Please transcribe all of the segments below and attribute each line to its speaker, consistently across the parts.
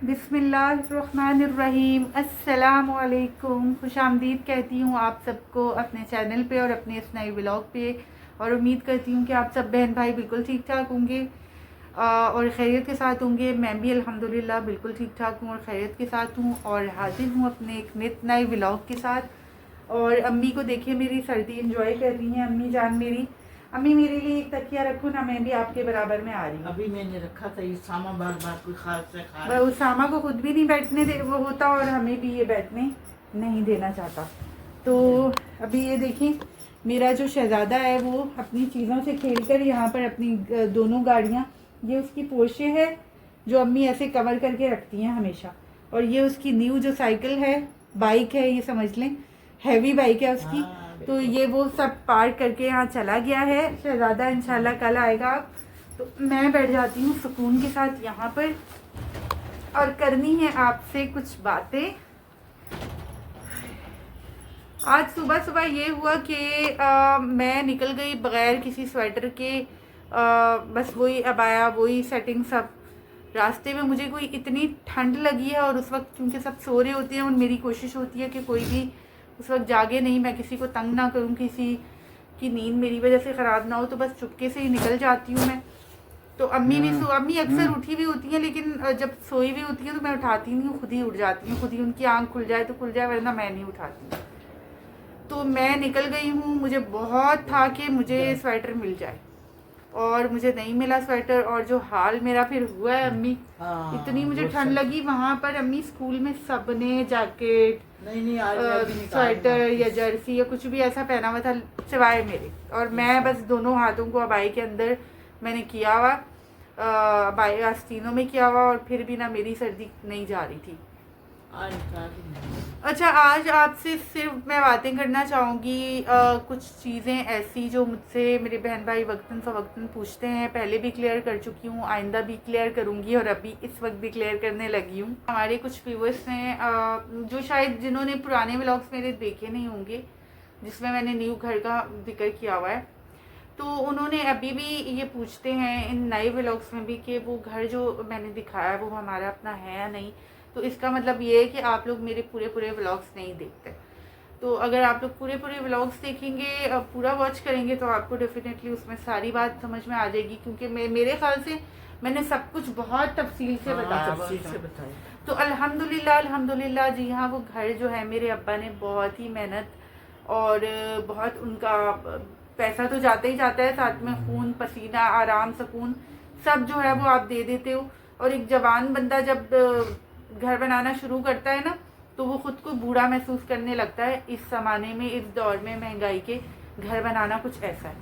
Speaker 1: बिस्मिल्लाहिर्रहमानिर्रहीम, अस्सलामुअलैकुम। खुशामदीद कहती हूँ आप सबको अपने चैनल पे और अपने इस नए व्लॉग पे। और उम्मीद करती हूँ कि आप सब बहन भाई बिल्कुल ठीक ठाक होंगे और खैरियत के साथ होंगे। मैं भी अल्हम्दुलिल्लाह बिल्कुल ठीक ठाक हूँ और खैरियत के साथ हूँ और हाजिर हूँ अपने एक नित नए व्लॉग के साथ। और अम्मी को देखिए मेरी सर्दी इंजॉय कर रही हैं। अम्मी जान मेरी, अम्मी मेरे लिए एक तकिया रखो ना, मैं भी आपके बराबर में आ रही हूँ।
Speaker 2: अभी मैंने रखा था, उसामा बार बार कोई खास से खा
Speaker 1: वह उसामा को खुद भी नहीं बैठने दे वो होता और हमें भी ये बैठने नहीं देना चाहता। तो अभी ये देखिए मेरा जो शहजादा है वो अपनी चीज़ों से खेलकर यहाँ पर अपनी दोनों गाड़ियाँ, ये उसकी पोर्शे है जो अम्मी ऐसे कवर करके रखती हैं हमेशा, और ये उसकी न्यू जो साइकिल है, बाइक है, ये समझ लें हैवी बाइक है उसकी। तो ये वो सब पार्क करके यहाँ चला गया है शहजादा। इंशाल्लाह कल आएगा। तो मैं बैठ जाती हूँ सुकून के साथ यहाँ पर और करनी है आपसे कुछ बातें। आज सुबह सुबह ये हुआ कि मैं निकल गई बगैर किसी स्वेटर के। बस वही अबाया, वही सेटिंग सब। रास्ते में मुझे कोई इतनी ठंड लगी है और उस वक्त क्योंकि सब सो रहे होते हैं और मेरी कोशिश होती है कि कोई भी उस वक्त जागे नहीं, मैं किसी को तंग ना करूं, किसी की नींद मेरी वजह से ख़राब ना हो, तो बस चुपके से ही निकल जाती हूँ मैं। तो अम्मी अक्सर उठी भी होती हैं, लेकिन जब सोई भी होती है तो मैं उठाती नहीं हूँ, खुद ही उठ जाती हूँ। खुद ही उनकी आंख खुल जाए तो खुल जाए, वरना मैं नहीं उठाती। तो मैं निकल गई हूँ। मुझे बहुत था कि मुझे स्वेटर मिल जाए और मुझे नहीं मिला स्वेटर। और जो हाल मेरा फिर हुआ है अम्मी, इतनी मुझे ठंड लगी वहाँ पर। अम्मी स्कूल में सबने जैकेट, स्वेटर या जर्सी या कुछ भी ऐसा पहना हुआ था सिवाय मेरे, और मैं बस दोनों हाथों को अबाई के अंदर मैंने किया हुआ, अबाई आस्तीनों में किया हुआ, और फिर भी ना मेरी सर्दी नहीं जा रही थी। अच्छा, आज आपसे सिर्फ मैं बातें करना चाहूँगी कुछ चीज़ें ऐसी जो मुझसे मेरे बहन भाई वक्तन फ़वक्तन पूछते हैं। पहले भी क्लियर कर चुकी हूँ, आइंदा भी क्लियर करूँगी और अभी इस वक्त भी क्लियर करने लगी हूँ। हमारे कुछ व्यूअर्स हैं जो शायद जिन्होंने पुराने व्लॉग्स मेरे देखे नहीं होंगे जिसमें मैंने न्यू घर का जिक्र किया हुआ है, तो उन्होंने अभी भी ये पूछते हैं इन नए व्लॉग्स में भी कि वो घर जो मैंने दिखाया वो हमारा अपना है या नहीं। तो इसका मतलब ये है कि आप लोग मेरे पूरे व्लॉग्स नहीं देखते। तो अगर आप लोग पूरे व्लॉग्स देखेंगे, पूरा वॉच करेंगे, तो आपको डेफिनेटली उसमें सारी बात समझ में आ जाएगी, क्योंकि मेरे ख्याल से मैंने सब कुछ बहुत तफसील से बताया। तो अल्हम्दुलिल्लाह जी हाँ, वो घर जो है मेरे अब्बा ने बहुत ही मेहनत और बहुत उनका पैसा तो जाता ही जाता है, साथ में खून पसीना आराम सुकून सब जो है वो आप दे देते हो। और एक जवान बंदा जब घर बनाना शुरू करता है ना, तो वो खुद को बूढ़ा महसूस करने लगता है। इस ज़माने में, इस दौर में महंगाई के, घर बनाना कुछ ऐसा है।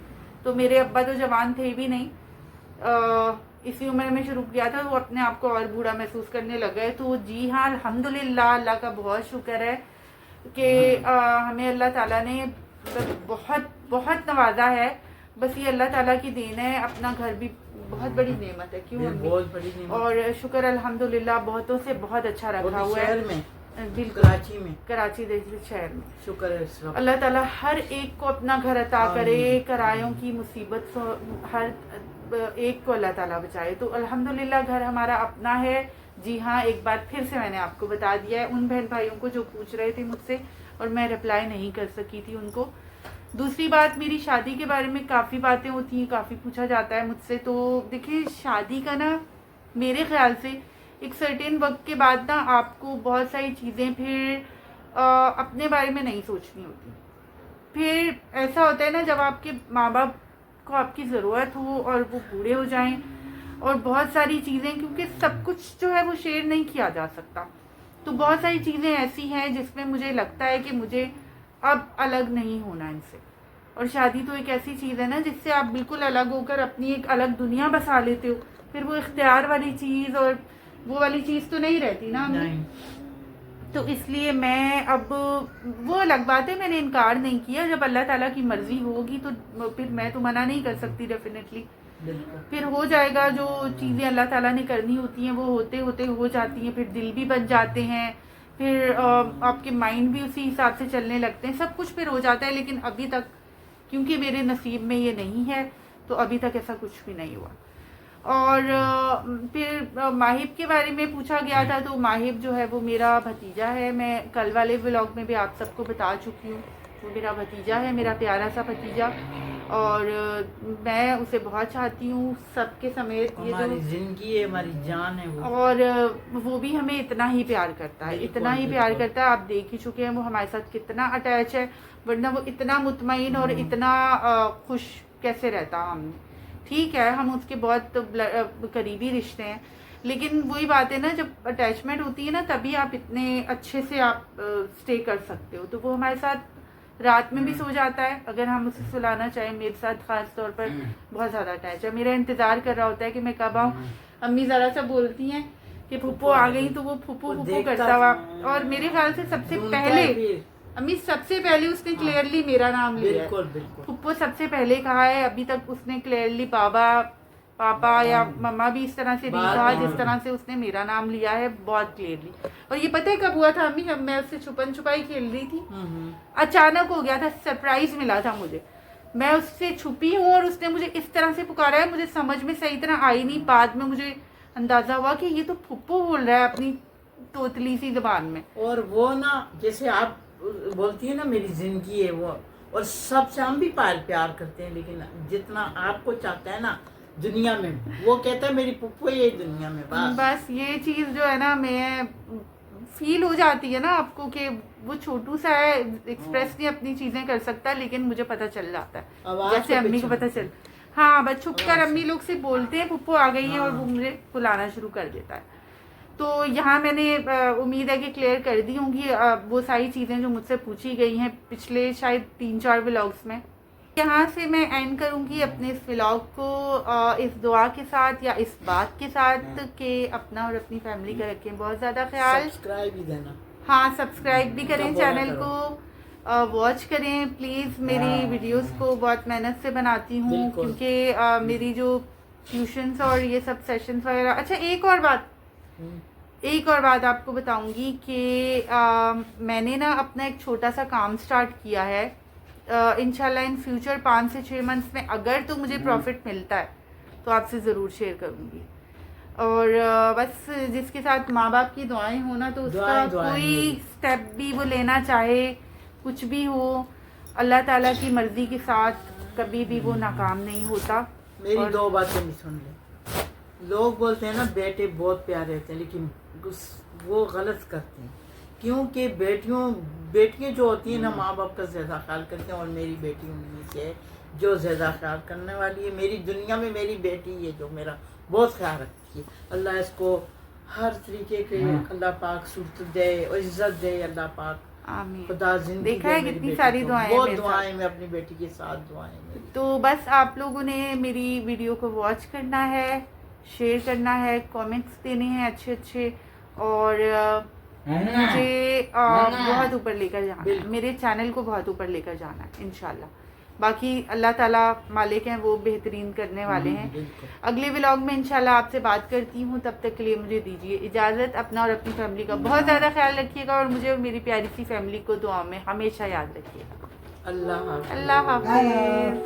Speaker 1: तो मेरे अब्बा तो जवान थे भी नहीं, इसी उम्र में शुरू किया था, वो अपने आप को और बूढ़ा महसूस करने लग गए। तो जी हाँ, अल्हम्दुलिल्लाह, अल्लाह का बहुत शुक्र है कि हमें अल्लाह ताला ने बहुत बहुत नवाजा है। बस ये अल्लाह ताला की देन है। अपना घर भी बहुत बड़ी नेमत है, क्यों?
Speaker 2: बहुत बड़ी नेमत।
Speaker 1: और शुक्र अल्हम्दुलिल्लाह बहुतों से बहुत अच्छा रखा हुआ है। बिल्कुल, कराची जैसे शहर में शुक्र है। अल्लाह ताला हर एक को अपना घर अता करे, किरायों की मुसीबत से हर एक को अल्लाह ताला बचाए। तो अल्हम्दुलिल्लाह घर हमारा अपना है। जी हाँ, एक बार फिर से मैंने आपको बता दिया है उन बहन भाइयों को जो पूछ रहे थे मुझसे और मैं रिप्लाई नहीं कर सकी थी उनको। दूसरी बात, मेरी शादी के बारे में काफ़ी बातें होती हैं, काफ़ी पूछा जाता है मुझसे। तो देखिए, शादी का ना मेरे ख्याल से एक सर्टेन वक्त के बाद ना आपको बहुत सारी चीज़ें फिर अपने बारे में नहीं सोचनी होती। फिर ऐसा होता है ना, जब आपके माँ बाप को आपकी ज़रूरत हो और वो बूढ़े हो जाएं, और बहुत सारी चीज़ें, क्योंकि सब कुछ जो है वो शेयर नहीं किया जा सकता, तो बहुत सारी चीज़ें ऐसी हैं जिसमें मुझे लगता है कि मुझे अब अलग नहीं होना इनसे। और शादी तो एक ऐसी चीज़ है ना जिससे आप बिल्कुल अलग होकर अपनी एक अलग दुनिया बसा लेते हो। फिर वो इख्तियार वाली चीज़ और वो वाली चीज़ तो नहीं रहती ना। नहीं। तो इसलिए मैं अब, वो अलग बात है, मैंने इनकार नहीं किया। जब अल्लाह ताला की मर्जी होगी तो फिर मैं तो मना नहीं कर सकती, डेफिनेटली फिर हो जाएगा। जो चीज़ें अल्लाह ताला ने करनी होती हैं वो होते होते हो जाती हैं, फिर दिल भी बन जाते हैं, फिर आपके माइंड भी उसी हिसाब से चलने लगते हैं, सब कुछ फिर हो जाता है। लेकिन अभी तक क्योंकि मेरे नसीब में ये नहीं है, तो अभी तक ऐसा कुछ भी नहीं हुआ। और फिर माहिब के बारे में पूछा गया था, तो माहिब जो है वो मेरा भतीजा है। मैं कल वाले व्लॉग में भी आप सबको बता चुकी हूँ, वो मेरा भतीजा है, मेरा प्यारा सा भतीजा, और मैं उसे बहुत चाहती हूँ सबके समेत। ये
Speaker 2: हमारी
Speaker 1: जो
Speaker 2: जिंदगी है, हमारी जान है वो।
Speaker 1: और वो भी हमें इतना ही प्यार करता है,
Speaker 2: बिल्कुल,
Speaker 1: इतना ही
Speaker 2: बिल्कुल।
Speaker 1: प्यार करता है। आप देख ही चुके हैं वो हमारे साथ कितना अटैच है, वरना वो इतना मुतमईन और इतना खुश कैसे रहता हम। ठीक है, हम उसके बहुत करीबी रिश्ते हैं, लेकिन वही बात है ना, जब अटैचमेंट होती है ना तभी आप इतने अच्छे से आप स्टे कर सकते हो। तो वो हमारे साथ रात में भी सो जाता है, अगर हम उसे सुलाना चाहें। मेरे साथ खास तौर पर बहुत ज़्यादा अटैच है, मेरा इंतज़ार कर रहा होता है कि मैं कब आऊँ। अम्मी ज़रा सा बोलती हैं कि फूफो आ गई, तो वो फूफो फूफो करता हुआ, और मेरे ख्याल से सबसे पहले अम्मी सबसे पहले उसने क्लियरली मेरा नाम लिया है।
Speaker 2: बिल्कुल बिल्कुल।
Speaker 1: फूफो सबसे पहले कहा है, अभी तक उसने क्लियरली बाबा पापा या मम्मा भी इस तरह से नहीं कहा जिस तरह से उसने मेरा नाम लिया है, बहुत क्लियरली। और ये पता है कब हुआ था अम्मी, जब मैं उससे छुपन छुपाई खेल रही थी, अचानक हो गया था, सरप्राइज मिला था मुझे। मैं उससे छुपी हूँ और उसने मुझे इस तरह से पुकारा है, मुझे समझ में सही तरह आई नहीं। बाद में मुझे अंदाजा हुआ कि ये तो फुप्पो बोल रहा है अपनी तोतली सी जबान में।
Speaker 2: और वो ना, जैसे आप बोलती है ना मेरी जिंदगी है वो, और सबसे हम भी प्यार करते हैं, लेकिन जितना आपको चाहता है ना दुनिया में, वो कहता है मेरी पुप्पो ये दुनिया में।
Speaker 1: बस ये चीज जो है ना, मैं फील हो जाती है ना आपको कि वो छोटू सा है, एक्सप्रेस नहीं अपनी चीजें कर सकता, लेकिन मुझे पता चल जाता है, जैसे अम्मी को पता चल। हाँ, बस छुप कर अम्मी लोग से बोलते हैं पुप्पो आ गई है, और वो मुझे बुलाना शुरू कर देता है। तो यहाँ मैंने उम्मीद है कि क्लियर कर दी होंगी वो सारी चीज़ें जो मुझसे पूछी गई हैं पिछले शायद 3-4 व्लॉग्स में। यहाँ से मैं एंड करूँगी अपने इस व्लॉग को इस दुआ के साथ, या इस बात के साथ कि अपना और अपनी फैमिली का रखें बहुत ज़्यादा ख्याल।
Speaker 2: सब्सक्राइब भी देना।
Speaker 1: हाँ, सब्सक्राइब भी करें, चैनल को वॉच करें प्लीज़। मेरी वीडियोस को बहुत मेहनत से बनाती हूँ, क्योंकि मेरी जो ट्यूशन्स और ये सब सेशंस वगैरह। अच्छा, एक और बात आपको बताऊंगी कि मैंने ना अपना एक छोटा सा काम स्टार्ट किया है। इंशाल्लाह इन फ्यूचर 5 से 6 मंथ्स में अगर तो मुझे प्रॉफिट मिलता है तो आपसे ज़रूर शेयर करूंगी। और बस जिसके साथ माँ बाप की दुआएं हो ना, तो उसका कोई स्टेप भी वो लेना चाहे, कुछ भी हो, अल्लाह ताला की मर्जी के साथ कभी भी वो नाकाम नहीं होता।
Speaker 2: मेरी 2 बातें नहीं सुन ले। लोग बोलते हैं ना बेटे बहुत प्यारे होते हैं, लेकिन वो गलत करते हैं, क्योंकि बेटियां जो होती हैं ना माँ बाप का ज़्यादा ख्याल करते हैं, और मेरी बेटी उनमें से है जो ज़्यादा ख्याल करने वाली है। मेरी दुनिया में मेरी बेटी है जो मेरा बहुत ख्याल रखती है। अल्लाह इसको हर तरीके के अल्लाह पाक सूरत दे और इज्जत दे, अल्लाह पाक
Speaker 1: आमीन।
Speaker 2: खुदा जिंदगी
Speaker 1: देखा है कितनी सारी दुआएं,
Speaker 2: बहुत दुआएं में अपनी बेटी के साथ दुआएं मेरी।
Speaker 1: तो बस आप लोगों ने मेरी वीडियो को वॉच करना है, शेयर करना है, कमेंट्स देने हैं अच्छे, और मुझे बहुत ऊपर लेकर जाना है, मेरे चैनल को बहुत ऊपर लेकर जाना है इंशाल्लाह। बाकी अल्लाह ताला मालिक हैं, वो बेहतरीन करने वाले हैं। अगले व्लॉग में इंशाल्लाह आपसे बात करती हूँ, तब तक के लिए मुझे दीजिए इजाज़त। अपना और अपनी फैमिली का बहुत ज़्यादा ख्याल रखिएगा, और मुझे और मेरी प्यारी सी फैमिली को दुआ में हमेशा याद रखिएगा।
Speaker 2: अल्लाह हाफ़िज़।